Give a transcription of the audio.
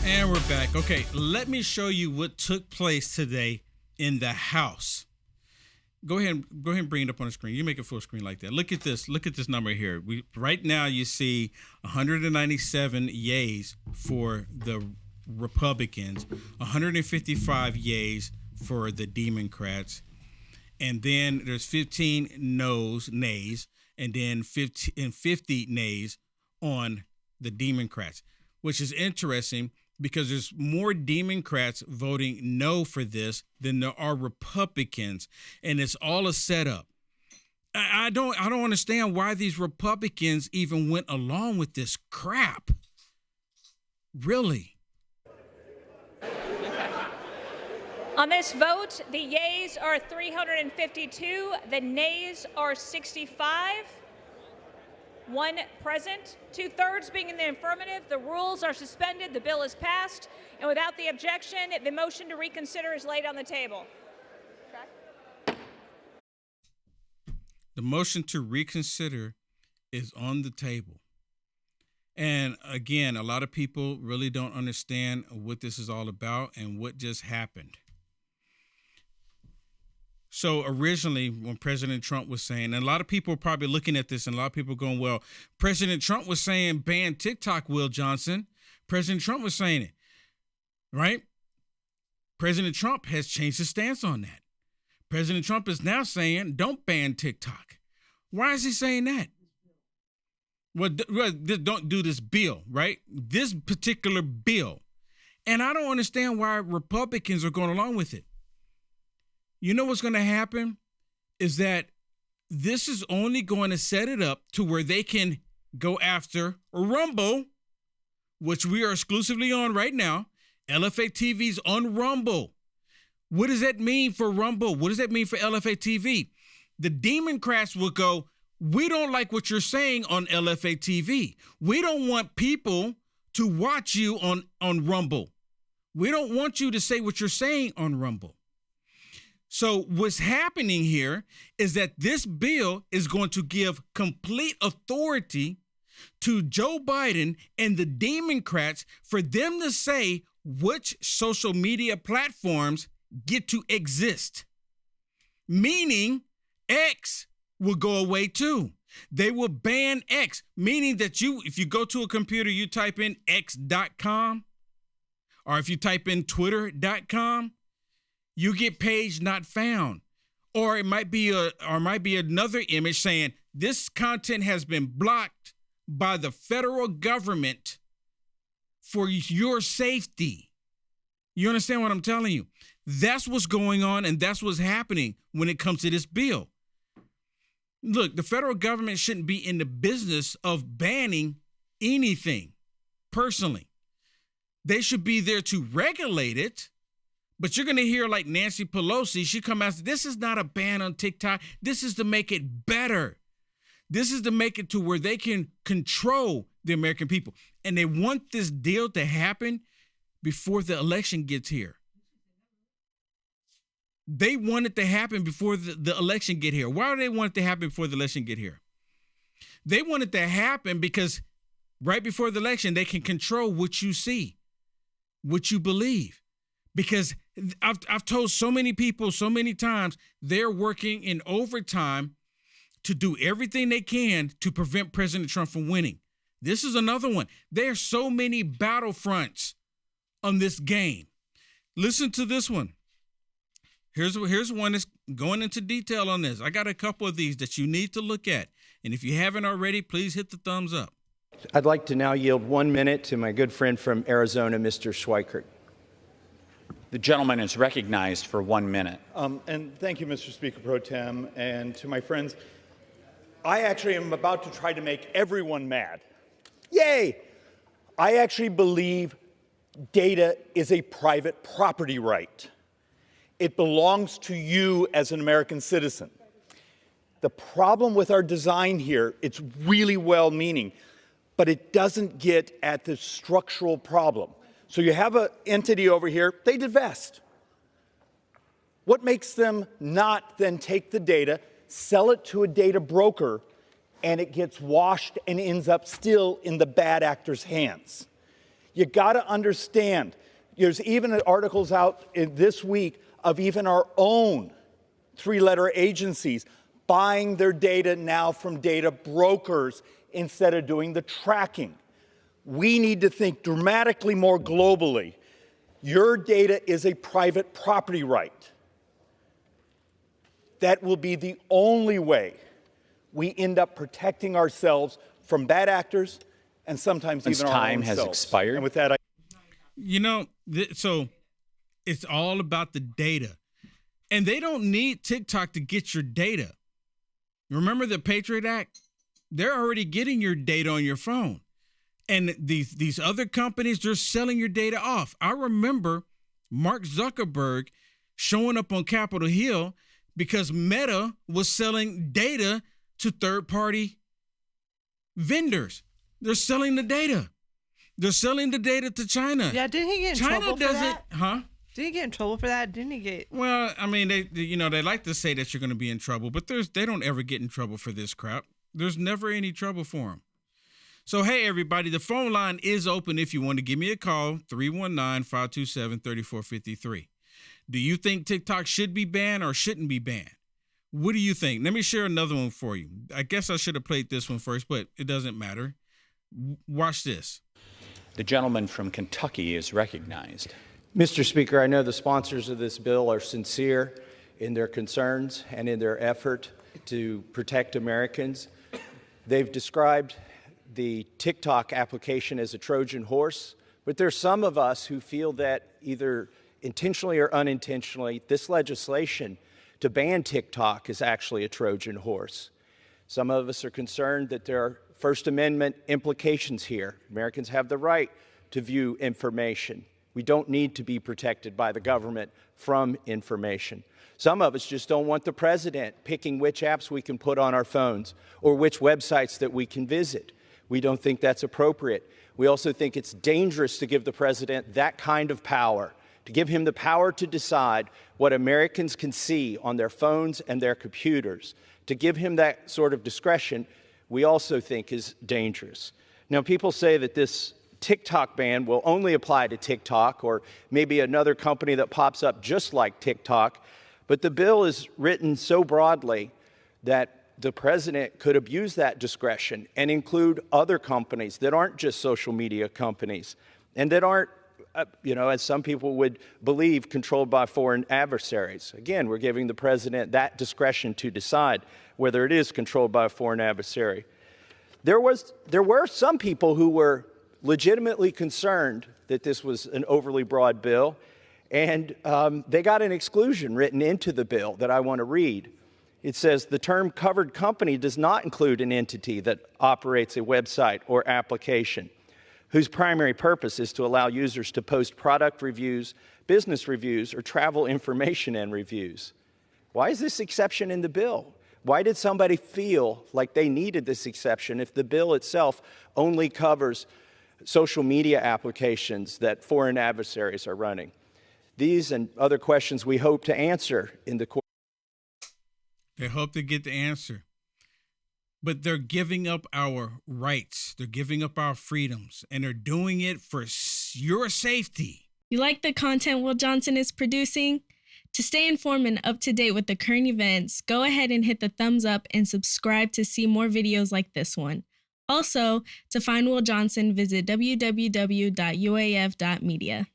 And we're back. Okay, let me show you what took place today in the House. Go ahead and bring it up on the screen. You make it full screen like that. Look at this. Look at this number here. Right now you see 197 yays for the Republicans, 155 yays for the Democrats, and then there's 15 nays, and then 50 nays on the Democrats, which is interesting because there's more Democrats voting no for this than there are Republicans, and it's all a setup. I don't understand why these Republicans even went along with this crap. Really. On this vote, the yeas are 352, the nays are 65. One present, 2/3 being in the affirmative. The rules are suspended. The bill is passed. And without the objection, the motion to reconsider is laid on the table. Okay. The motion to reconsider is on the table. And again, a lot of people really don't understand what this is all about and what just happened. So originally, when President Trump was saying, and a lot of people are probably looking at this and a lot of people going, well, President Trump was saying ban TikTok, Will Johnson. President Trump was saying it, right? President Trump has changed his stance on that. President Trump is now saying don't ban TikTok. Why is he saying that? Well, don't do this bill, right? This particular bill. And I don't understand why Republicans are going along with it. You know what's going to happen is that this is only going to set it up to where they can go after Rumble, which we are exclusively on right now. LFA TV's on Rumble. What does that mean for Rumble? What does that mean for LFA TV? The Democrats will go, we don't like what you're saying on LFA TV. We don't want people to watch you on Rumble. We don't want you to say what you're saying on Rumble. So what's happening here is that this bill is going to give complete authority to Joe Biden and the Democrats for them to say which social media platforms get to exist. Meaning X will go away too. They will ban X, meaning that if you go to a computer, you type in x.com, or if you type in twitter.com, you get page not found. Or it might be another image saying this content has been blocked by the federal government for your safety. You understand what I'm telling you? That's what's going on, and that's what's happening when it comes to this bill. Look, the federal government shouldn't be in the business of banning anything, personally. They should be there to regulate it. But you're going to hear like Nancy Pelosi, she come out and say, this is not a ban on TikTok. This is to make it better. This is to make it to where they can control the American people. And they want this deal to happen before the election gets here. They want it to happen before the election get here. Why do they want it to happen before the election get here? They want it to happen because right before the election, they can control what you see, what you believe. Because I've told so many people so many times, they're working in overtime to do everything they can to prevent President Trump from winning. This is another one. There are so many battlefronts on this game. Listen to this one. Here's one that's going into detail on this. I got a couple of these that you need to look at. And if you haven't already, please hit the thumbs up. I'd like to now yield 1 minute to my good friend from Arizona, Mr. Schweikert. The gentleman is recognized for 1 minute. And thank you, Mr. Speaker Pro Tem, and to my friends. I actually am about to try to make everyone mad. Yay! I actually believe data is a private property right. It belongs to you as an American citizen. The problem with our design here, it's really well-meaning, but it doesn't get at the structural problem. So you have an entity over here, they divest. What makes them not then take the data, sell it to a data broker, and it gets washed and ends up still in the bad actor's hands? You got to understand, there's even articles out this week of even our own three-letter agencies buying their data now from data brokers instead of doing the tracking. We need to think dramatically more globally. Your data is a private property right. That will be the only way we end up protecting ourselves from bad actors and sometimes even our own time has selves. expired. And with that, So it's all about the data. And they don't need TikTok to get your data. Remember the Patriot Act? They're already getting your data on your phone. And these other companies, they're selling your data off. I remember Mark Zuckerberg showing up on Capitol Hill because Meta was selling data to third-party vendors. They're selling the data. They're selling the data to China. Yeah, didn't he get in trouble for that? Huh? Did he get in trouble for that? Didn't he get? Well, I mean, they like to say that you're going to be in trouble, but they don't ever get in trouble for this crap. There's never any trouble for them. So, hey, everybody, the phone line is open if you want to give me a call, 319-527-3453. Do you think TikTok should be banned or shouldn't be banned? What do you think? Let me share another one for you. I guess I should have played this one first, but it doesn't matter. Watch this. The gentleman from Kentucky is recognized. Mr. Speaker, I know the sponsors of this bill are sincere in their concerns and in their effort to protect Americans. They've described the TikTok application as a Trojan horse, but there's some of us who feel that either intentionally or unintentionally, this legislation to ban TikTok is actually a Trojan horse. Some of us are concerned that there are First Amendment implications here. Americans have the right to view information. We don't need to be protected by the government from information. Some of us just don't want the president picking which apps we can put on our phones or which websites that we can visit. We don't think that's appropriate. We also think it's dangerous to give the president that kind of power, to give him the power to decide what Americans can see on their phones and their computers. To give him that sort of discretion, we also think is dangerous. Now, people say that this TikTok ban will only apply to TikTok or maybe another company that pops up just like TikTok, but the bill is written so broadly that the president could abuse that discretion and include other companies that aren't just social media companies and that aren't, as some people would believe, controlled by foreign adversaries. Again, we're giving the president that discretion to decide whether it is controlled by a foreign adversary. There were some people who were legitimately concerned that this was an overly broad bill, and they got an exclusion written into the bill that I want to read. It says, the term covered company does not include an entity that operates a website or application whose primary purpose is to allow users to post product reviews, business reviews, or travel information and reviews. Why is this exception in the bill? Why did somebody feel like they needed this exception if the bill itself only covers social media applications that foreign adversaries are running? These and other questions we hope to answer in the court. They hope to get the answer. But they're giving up our rights. They're giving up our freedoms. And they're doing it for your safety. You like the content Will Johnson is producing? To stay informed and up to date with the current events, go ahead and hit the thumbs up and subscribe to see more videos like this one. Also, to find Will Johnson, visit www.uaf.media.